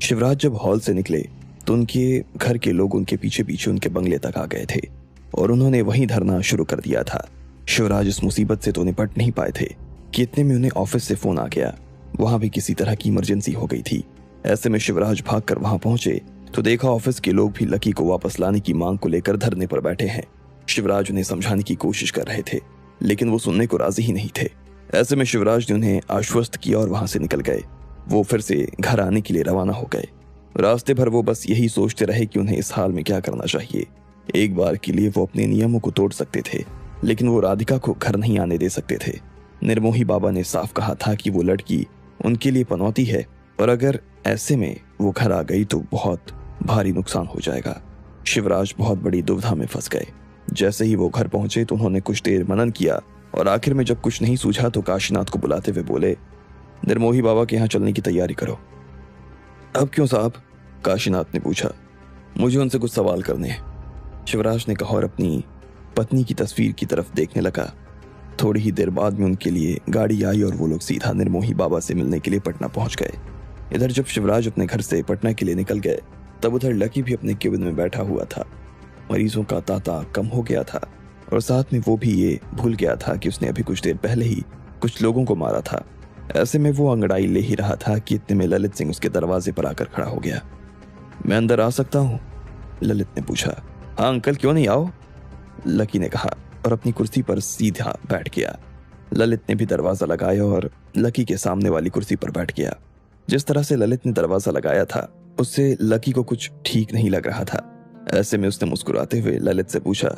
शिवराज जब हॉल से निकले तो उनके घर के लोग उनके पीछे पीछे उनके बंगले तक आ गए थे और उन्होंने वहीं धरना शुरू कर दिया था। शिवराज इस मुसीबत से तो निपट नहीं पाए थे कि इतने में उन्हें ऑफिस से फोन आ गया। वहां भी किसी तरह की इमरजेंसी हो गई थी। ऐसे में शिवराज भागकर वहां पहुंचे तो देखा ऑफिस के लोग भी लकी को वापस लाने की मांग को लेकर धरने पर बैठे हैं। शिवराज उन्हें समझाने की कोशिश कर रहे थे लेकिन वो सुनने को राजी ही नहीं थे। ऐसे में शिवराज ने उन्हें आश्वस्त किया और वहां से निकल गए। वो फिर से घर आने के लिए रवाना हो गए। रास्ते भर वो बस यही सोचते रहे कि उन्हें इस हाल में क्या करना चाहिए। एक बार के लिए वो अपने नियमों को तोड़ सकते थे लेकिन वो राधिका को घर नहीं आने दे सकते थे। निर्मोही बाबा ने साफ कहा था कि वो लड़की उनके लिए पनौती है और अगर ऐसे में वो घर आ गई तो बहुत भारी नुकसान हो जाएगा। शिवराज बहुत बड़ी दुविधा में फंस गए। जैसे ही वो घर पहुंचे तो उन्होंने कुछ देर मनन किया और आखिर में जब कुछ नहीं सूझा तो काशीनाथ को बुलाते हुए बोले, निर्मोही बाबा के यहाँ चलने की तैयारी करो। अब क्यों साहब? काशीनाथ ने पूछा। मुझे उनसे कुछ सवाल करने हैं, शिवराज ने कहा और अपनी पत्नी की तस्वीर की तरफ देखने लगा। थोड़ी ही देर बाद में उनके लिए गाड़ी आई और वो लोग सीधा निर्मोही बाबा से मिलने के लिए पटना पहुंच गए। इधर जब शिवराज अपने घर से पटना के लिए निकल गए तब उधर लकी भी अपने केबिन में बैठा हुआ था। मरीजों का तांता कम हो गया था और साथ में वो भी ये भूल गया था कि उसने अभी कुछ देर पहले ही कुछ लोगों को मारा था। ऐसे में वो अंगड़ाई ले ही रहा था कि इतने में ललित सिंह उसके दरवाजे पर आकर खड़ा हो गया। मैं अंदर आ सकता हूँ? ललित ने पूछा। हाँ अंकल, क्यों नहीं, आओ, लकी ने कहा और अपनी कुर्सी पर सीधा बैठ गया। ललित ने भी दरवाजा लगाया और लकी के सामने वाली कुर्सी पर बैठ गया। जिस तरह से ललित ने दरवाजा लगाया था उससे लकी को कुछ ठीक नहीं लग रहा था। ऐसे में उसने मुस्कुराते हुए ललित से पूछा,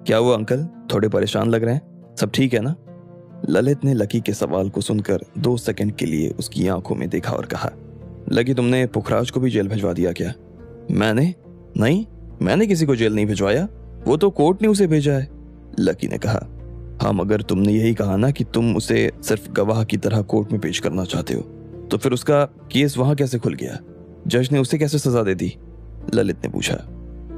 क्या हुआ अंकल, थोड़े परेशान लग रहे हैं, सब ठीक है ना? ललित ने लकी के सवाल को सुनकर 2 सेकंड के लिए उसकी आंखों में देखा और कहा, लकी तुमने पुखराज को भी जेल भिजवा दिया क्या? मैंने? नहीं, मैंने किसी को जेल नहीं भिजवाया, वो तो कोर्ट ने उसे भेजा है, लकी ने कहा। हाँ मगर तुमने यही कहा ना कि तुम उसे सिर्फ गवाह की तरह कोर्ट में पेश करना चाहते हो, तो फिर उसका केस वहां कैसे खुल गया? जज ने उसे कैसे सजा दे दी? ललित ने पूछा।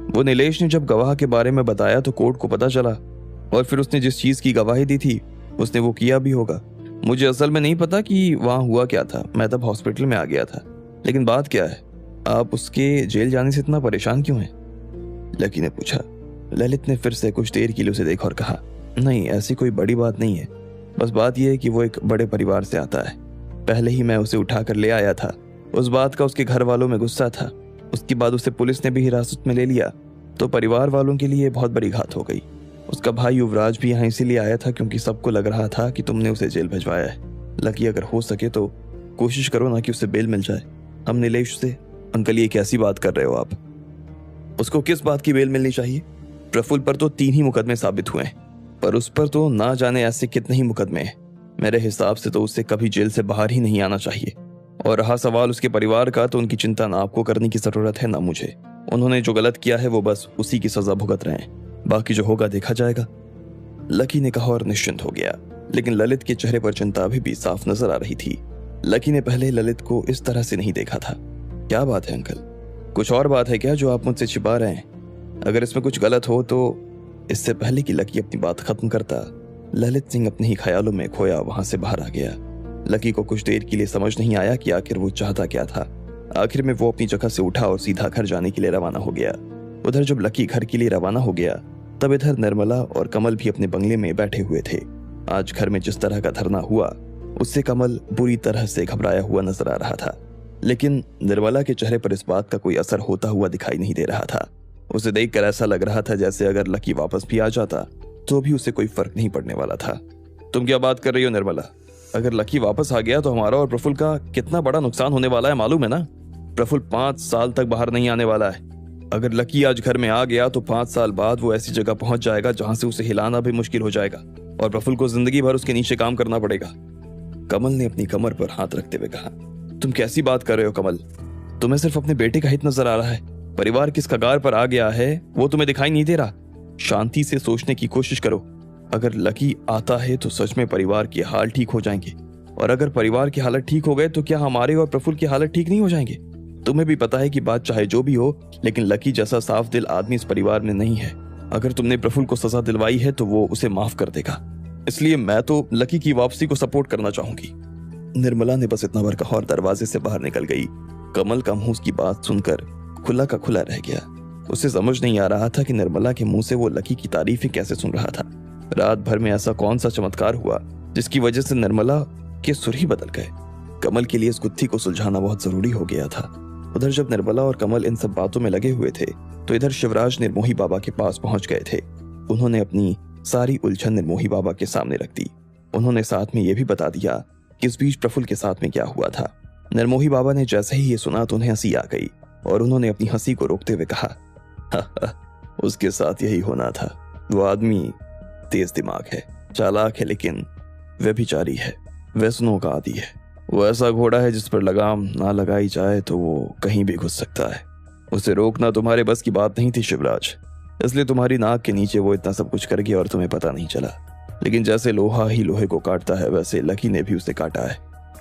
वो नीलेश ने जब गवाह के बारे में बताया तो कोर्ट को पता चला और फिर उसने जिस चीज की गवाही दी थी उसने वो किया भी होगा। मुझे असल में नहीं पता कि वहां हुआ क्या था, मैं तब हॉस्पिटल में आ गया था। लेकिन बात क्या है, आप उसके जेल जाने से इतना परेशान क्यों हैं? लकी ने पूछा। ललित ने फिर से कुछ देर के लिए उसे देखा और कहा, नहीं ऐसी कोई बड़ी बात नहीं है, बस बात यह है कि वो एक बड़े परिवार से आता है। पहले ही मैं उसे उठाकर ले आया था, उस बात का उसके घर वालों में गुस्सा था। उसके बाद उसे पुलिस ने भी हिरासत में ले लिया तो परिवार वालों के लिए बहुत बड़ी घात हो गई। उसका भाई युवराज भी यहाँ इसीलिए आया था क्योंकि सबको लग रहा था कि तुमने उसे जेल भिजवाया है। लकी अगर हो सके तो कोशिश करो ना कि उसे बेल मिल जाए। हम नीलेश से। अंकल ये कैसी बात कर रहे हो आप? उसको किस बात की बेल मिलनी चाहिए? प्रफुल्ल पर तो 3 ही मुकदमे साबित हुए हैं, पर उस पर तो ना जाने ऐसे कितने ही मुकदमे हैं। मेरे हिसाब से तो उसे कभी जेल से बाहर ही नहीं आना चाहिए। और रहा सवाल उसके परिवार का, तो उनकी चिंता ना आपको करने की जरूरत है ना मुझे। उन्होंने जो गलत किया है वो बस उसी की सजा भुगत रहे हैं, बाकी जो होगा देखा जाएगा, लकी ने कहा और निश्चिंत हो गया। लेकिन ललित के चेहरे पर चिंता अभी भी साफ नजर आ रही थी। लकी ने पहले ललित को इस तरह से नहीं देखा था। क्या बात है अंकल, कुछ और बात है क्या जो आप मुझसे छिपा रहे हैं? अगर इसमें कुछ गलत हो तो? इससे पहले कि लकी अपनी बात खत्म करता, ललित सिंह अपने ही ख्यालों में खोया वहां से बाहर आ गया। लकी को कुछ देर के लिए समझ नहीं आया कि आखिर वो चाहता क्या था। आखिर में वो अपनी जगह से उठा और सीधा घर जाने के लिए रवाना हो गया। उधर जब लकी घर के लिए रवाना हो गया तब इधर निर्मला और कमल भी अपने बंगले में बैठे हुए थे। आज घर में जिस तरह का धरना हुआ उससे कमल बुरी तरह से घबराया हुआ नजर आ रहा था, लेकिन निर्मला के चेहरे पर इस बात का कोई असर होता हुआ दिखाई नहीं दे रहा था। उसे देखकर ऐसा लग रहा था जैसे अगर लकी वापस भी आ जाता तो भी उसे कोई फर्क नहीं पड़ने वाला था। तुम क्या बात कर रही हो निर्मला? अगर लकी वापस आ गया तो हमारा और प्रफुल्ल का कितना बड़ा नुकसान होने वाला है मालूम है ना? प्रफुल्ल 5 साल तक बाहर नहीं आने वाला है। अगर लकी आज घर में आ गया तो 5 साल बाद वो ऐसी जगह पहुंच जाएगा जहां से उसे हिलाना भी मुश्किल हो जाएगा और प्रफुल्ल को जिंदगी भर उसके नीचे काम करना पड़ेगा। कमल ने अपनी कमर पर हाथ रखते हुए कहा, तुम कैसी बात कर रहे हो कमल? तुम्हें सिर्फ अपने बेटे का हित नजर आ रहा है। परिवार किस कगार पर आ गया है वो तुम्हें दिखाई नहीं दे रहा। शांति से सोचने की कोशिश करो। अगर लकी आता है तो सच में परिवार के हाल ठीक हो जाएंगे, और अगर परिवार की हालत ठीक हो गए तो क्या हमारे और प्रफुल्ल की हालत ठीक नहीं हो जाएंगे? तुम्हें भी पता है कि बात चाहे जो भी हो, लेकिन लकी जैसा साफ दिल आदमी इस परिवार में नहीं है। अगर तुमने प्रफुल्ल को सजा दिलवाई है तो वो उसे माफ कर देगा, इसलिए मैं तो लकी की वापसी को सपोर्ट करना चाहूंगी। निर्मला ने बस इतना भर कहा और दरवाजे से बाहर निकल गई। कमल का मुंह उसकी बात सुनकर खुला का खुला रह गया। उसे समझ नहीं आ रहा था कि निर्मला के मुंह से वो लकी की तारीफें कैसे सुन रहा था। रात भर में ऐसा कौन सा चमत्कार हुआ जिसकी वजह से निर्मला के सुर ही बदल गए। कमल के लिए इस गुत्थी को सुलझाना बहुत जरूरी हो गया था। उधर जब निर्मला और कमल इन सब बातों में लगे हुए थे तो इधर शिवराज निर्मोही बाबा के पास पहुंच गए थे। उन्होंने अपनी सारी उलझन निर्मोही बाबा के सामने रख दी। उन्होंने साथ में यह भी बता दिया कि इस बीच प्रफुल्ल के साथ में क्या हुआ था। निर्मोही बाबा ने जैसे ही ये सुना तो उन्हें हंसी आ गई और उन्होंने अपनी हंसी को रोकते हुए कहा, उसके साथ यही होना था। वो आदमी तेज दिमाग है, चालाक है, लेकिन व्यभिचारी है, व्यसनों का आदी है। वो ऐसा घोड़ा है जिस पर लगाम ना लगाई जाए तो वो कहीं भी घुस सकता है। उसे रोकना तुम्हारे बस की बात नहीं थी शिवराज, इसलिए तुम्हारी नाक के नीचे वो इतना सब कुछ कर गया और तुम्हें पता नहीं चला। लेकिन जैसे लोहा ही लोहे को काटता है वैसे लकी ने भी उसे काटा है।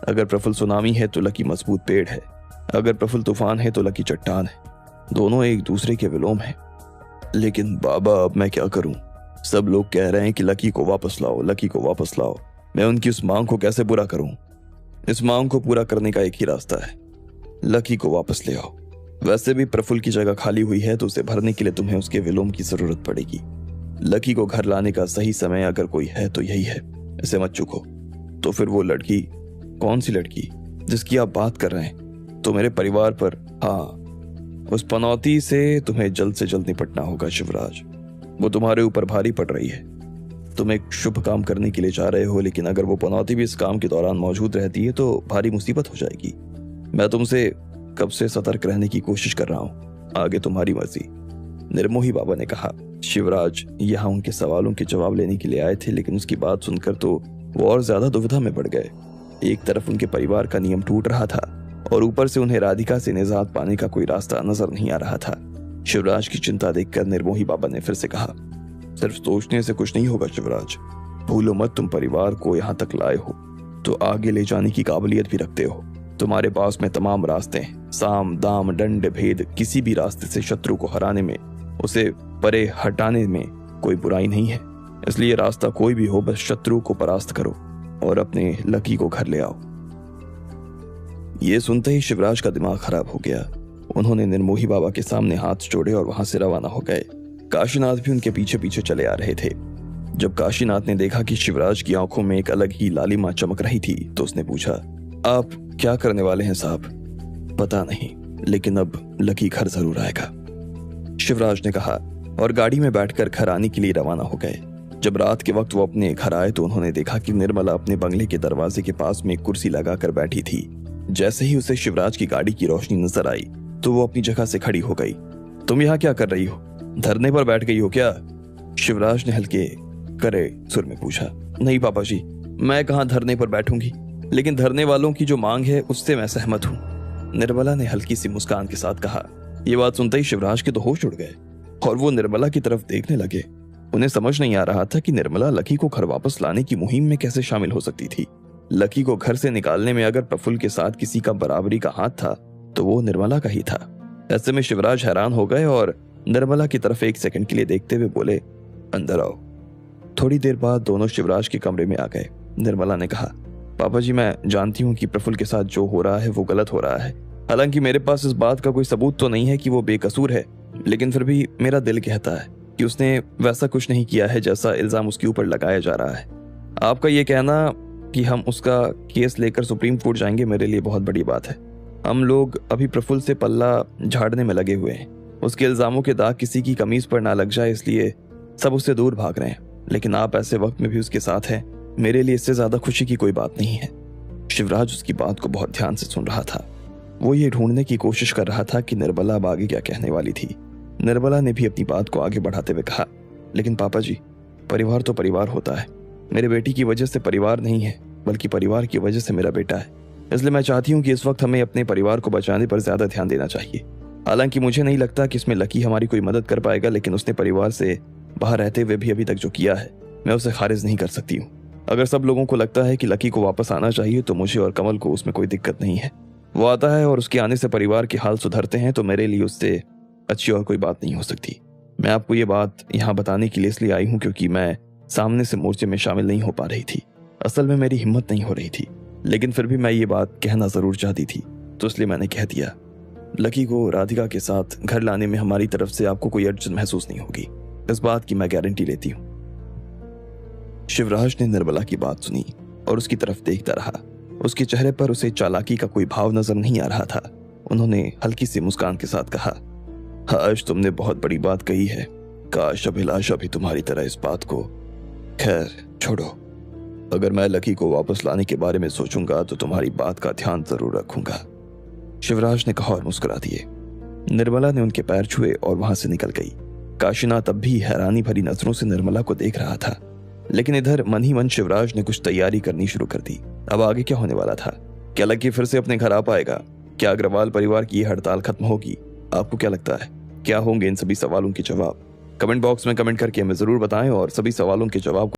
अगर प्रफुल्ल सुनामी है तो लकी मजबूत पेड़ है, अगर प्रफुल्ल तूफान है तो लकी चट्टान है। दोनों एक दूसरे के विलोम हैं। लेकिन बाबा अब मैं क्या करूं? सब लोग कह रहे हैं कि लकी को वापस लाओ, लकी को वापस लाओ। मैं उनकी उस मांग को कैसे पूरा करूं? इस मांग को पूरा करने का एक ही रास्ता है, लकी को वापस ले आओ। वैसे भी प्रफुल्ल की जगह खाली हुई है तो उसे भरने के लिए तुम्हें उसके विलोम की जरूरत पड़ेगी। लकी को घर लाने का सही समय अगर कोई है तो यही है, इसे मत चूको। तो फिर वो लड़की, कौन सी लड़की जिसकी आप बात कर रहे हैं? तो मेरे परिवार पर, हाँ, उस पनौती से तुम्हें जल्द से जल्द निपटना होगा शिवराज। वो तुम्हारे ऊपर भारी पड़ रही है। तुम एक शुभ काम करने के लिए जा रहे हो, लेकिन अगर वो पनौती भी इस काम के दौरान मौजूद रहती है तो भारी मुसीबत हो जाएगी। मैं तुमसे कब से सतर्क रहने की कोशिश कर रहा हूँ, आगे तुम्हारी मर्जी, निर्मोही बाबा ने कहा। शिवराज यहाँ उनके सवालों के जवाब लेने के लिए आए थे, लेकिन उसकी बात सुनकर तो वो और ज्यादा दुविधा में पड़ गए। एक तरफ उनके परिवार का नियम टूट रहा था और ऊपर से उन्हें राधिका से निजात पाने का कोई रास्ता नजर नहीं आ रहा था। शिवराज की चिंता देखकर निर्मोही बाबा ने फिर से कहा, सिर्फ सोचने से कुछ नहीं होगा शिवराज। भूलो मत, तुम परिवार को यहाँ तक लाए हो तो आगे ले जाने की काबिलियत भी रखते हो। तुम्हारे पास में तमाम रास्ते हैं, साम दाम दंड भेद, किसी भी रास्ते से शत्रु को हराने में, उसे परे हटाने में कोई बुराई नहीं है। इसलिए रास्ता कोई भी हो, बस शत्रु को परास्त करो और अपने लकी को घर ले आओ। ये सुनते ही शिवराज का दिमाग खराब हो गया। उन्होंने निर्मोही बाबा के सामने हाथ जोड़े और वहां से रवाना हो गए। काशीनाथ भी उनके पीछे पीछे चले आ रहे थे। जब काशीनाथ ने देखा कि शिवराज की आंखों में एक अलग ही लालिमा चमक रही थी तो उसने पूछा, आप क्या करने वाले हैं साहब? पता नहीं, लेकिन अब लकी घर जरूर आएगा, शिवराज ने कहा और गाड़ी में बैठकर घर आने के लिए रवाना हो गए। जब रात के वक्त वो अपने घर आए तो उन्होंने देखा कि निर्मला अपने बंगले के दरवाजे के पास में एक कुर्सी लगाकर बैठी थी। जैसे ही उसे शिवराज की गाड़ी की रोशनी नजर आई तो वो अपनी जगह से खड़ी हो गई। तुम यहाँ क्या कर रही हो? धरने पर बैठ गई हो क्या? शिवराज ने हल्के करे सुर में पूछा। नहीं पापा जी, मैं कहाँ धरने पर बैठूंगी, लेकिन धरने वालों की जो मांग है उससे मैं सहमत हूँ, निर्मला ने हल्की सी मुस्कान के साथ कहा। ये बात सुनते ही शिवराज के तो होश उड़ गए और वो निर्मला की तरफ देखने लगे। उन्हें समझ नहीं आ रहा था कि निर्मला लकी को घर वापस लाने की मुहिम में कैसे शामिल हो सकती थी। लकी को घर से निकालने में अगर प्रफुल्ल के साथ किसी का बराबरी का हाथ था तो वो निर्मला का ही था। ऐसे में शिवराज हैरान हो गए और निर्मला की तरफ एक सेकंड के लिए देखते हुए बोले, अंदर आओ। थोड़ी देर बाद दोनों शिवराज के कमरे में आ गए। निर्मला ने कहा, पापा जी, मैं जानती हूँ कि प्रफुल्ल के साथ जो हो रहा है वो गलत हो रहा है। हालांकि मेरे पास इस बात का कोई सबूत तो नहीं है कि वो बेकसूर है, लेकिन फिर भी मेरा दिल कहता है कि उसने वैसा कुछ नहीं किया है जैसा इल्जाम उसके ऊपर लगाया जा रहा है। आपका ये कहना कि हम उसका केस लेकर सुप्रीम कोर्ट जाएंगे मेरे लिए बहुत बड़ी बात है। हम लोग अभी प्रफुल्ल से पल्ला झाड़ने में लगे हुए हैं। उसके इल्जामों के दाग किसी की कमीज पर ना लग जाए, इसलिए सब उससे दूर भाग रहे हैं। लेकिन आप ऐसे वक्त में भी उसके साथ हैं, मेरे लिए इससे ज्यादा खुशी की कोई बात नहीं है। शिवराज उसकी बात को बहुत ध्यान से सुन रहा था। वो ये ढूंढने की कोशिश कर रहा था कि निर्मला अब आगे क्या कहने वाली थी। निर्मला ने भी अपनी बात को आगे बढ़ाते हुए कहा, लेकिन पापा जी, परिवार तो परिवार होता है। मेरे बेटी की वजह से परिवार नहीं है, बल्कि परिवार की वजह से मेरा बेटा है। इसलिए मैं चाहती हूँ कि इस वक्त हमें अपने परिवार को बचाने पर ज्यादा ध्यान देना चाहिए। हालांकि मुझे नहीं लगता कि इसमें लकी हमारी कोई मदद कर पाएगा, लेकिन उसने परिवार से बाहर रहते हुए भी अभी तक जो किया है मैं उसे खारिज नहीं कर सकती हूँ। अगर सब लोगों को लगता है कि लकी को वापस आना चाहिए तो मुझे और कमल को उसमें कोई दिक्कत नहीं है। वो आता है और उसके आने से परिवार के हाल सुधरते हैं तो मेरे लिए उससे अच्छी और कोई बात नहीं हो सकती। मैं आपको ये बात यहाँ बताने के लिए इसलिए आई हूँ क्योंकि मैं सामने से मोर्चे में शामिल नहीं हो पा रही थी। असल में मेरी हिम्मत नहीं हो रही थी, लेकिन फिर भी मैं ये बात कहना जरूर चाहती थी, तो इसलिए मैंने कह दिया। लकी को राधिका के साथ घर लाने में हमारी तरफ से आपको कोई अड़चन महसूस नहीं होगी, इस बात की मैं गारंटी लेती हूँ। शिवराज ने निर्मला की बात सुनी और उसकी तरफ देखता रहा। उसके चेहरे पर उसे चालाकी का कोई भाव नजर नहीं आ रहा था। उन्होंने हल्की सी मुस्कान के साथ कहा, आज तुमने बहुत बड़ी बात कही है, काश अभिलाषा भी तुम्हारी तरह इस बात को। खैर छोड़ो, अगर मैं लकी को वापस लाने के बारे में सोचूंगा तो तुम्हारी बात का ध्यान जरूर रखूंगा, शिवराज ने कहा और मुस्कुरा दिए। निर्मला ने उनके पैर छुए और वहां से निकल गई। काशीनाथ अब भी हैरानी भरी नजरों से निर्मला को देख रहा था, लेकिन इधर मन ही मन शिवराज ने कुछ तैयारी करनी शुरू कर दी। अब आगे क्या होने वाला था? क्या लकी फिर से अपने घर आ पाएगा? क्या अग्रवाल परिवार की ये हड़ताल खत्म होगी? आपको क्या लगता है, क्या होंगे इन सभी सवालों के जवाब? कमेंट बॉक्स में कमेंट करके हमें जरूर बताएं और सभी सवालों के जवाब